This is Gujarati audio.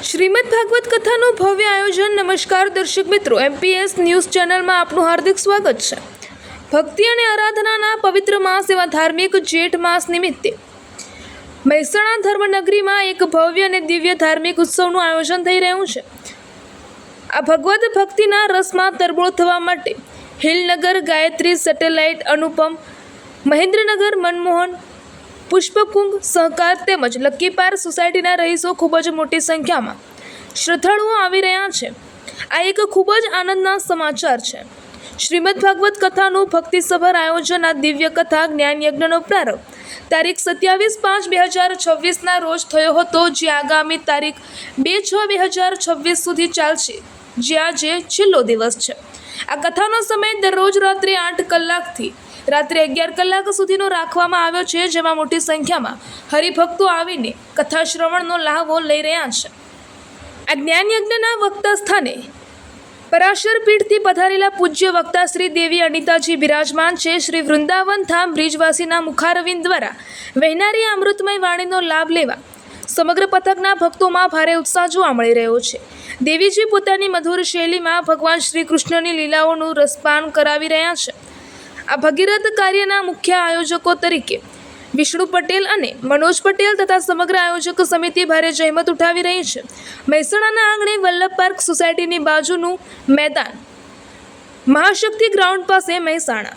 શ્રીમદ ભાગવત કથાનું ભવ્ય આયોજન। નમસ્કાર દર્શક મિત્રો, MPS ન્યૂઝ ચેનલમાં આપનું હાર્દિક સ્વાગત છે। ભક્તિ અને આરાધનાના પવિત્ર માસ એવા ધાર્મિક જેઠ માસ નિમિત્તે મહેસાણા ધર્મનગરીમાં એક ભવ્ય અને દિવ્ય ધાર્મિક ઉત્સવનું આયોજન થઈ રહ્યું છે। આ ભગવદ ભક્તિના રસમાં તરબોળ થવા માટે હિલનગર, ગાયત્રી, સેટેલાઇટ, અનુપમ, મહેન્દ્રનગર, મનમોહન, પુષ્પકુંભ, સહકાર તેમજ લક્કી પાર સોસાયટીના રહીશો ખૂબ જ મોટી સંખ્યામાં શ્રદ્ધાળુઓ આવી રહ્યા છે। આ એક ખૂબ જ આનંદના સમાચાર છે। શ્રીમદ ભાગવત કથાનું ભક્તિસભર આયોજન। આ દિવ્ય કથા જ્ઞાન યજ્ઞનો પ્રારંભ તારીખ 27/5/2026ના રોજ થયો હતો, જે આગામી તારીખ 2/6/2026 સુધી ચાલશે, જે આજે છેલ્લો દિવસ છે। આ કથાનો સમય દરરોજ રાત્રે 8 કલાકથી રાત્રે 11 કલાક સુધીનો રાખવામાં આવ્યો છે, જેમાં મોટી સંખ્યામાં હરિભક્તો આવીને કથા શ્રવણનો લાહવો લઈ રહ્યા છે। આ જ્ઞાન યજ્ઞના વક્તા સ્થાને પરાશર પીઠથી પધારેલા પૂજ્ય વક્તા શ્રી દેવી અનિતાજી બિરાજમાન છે। શ્રી વૃંદાવન ધામ બ્રિજવાસીના મુખારવિંદ દ્વારા વહેનારી અમૃતમય વાણીનો લાભ લેવા સમગ્ર પથકના ભક્તોમાં ભારે ઉત્સાહ જોવા મળી રહ્યો છે। દેવીજી પોતાની મધુર શૈલીમાં ભગવાન શ્રી કૃષ્ણની લીલાઓનું રસપાન કરાવી રહ્યા છે। આ ભગીરથ કાર્યના મુખ્ય આયોજકો તરીકે વિષ્ણુ પટેલ અને મનોજ પટેલ તથા સમગ્ર આયોજક સમિતિ ભારે જહેમત ઉઠાવી રહી છે। મહેસાણાના આંગણે વલ્લભ પાર્ક સોસાયટીની બાજુનું મેદાન મહાશક્તિ ગ્રાઉન્ડ પાસે મહેસાણા।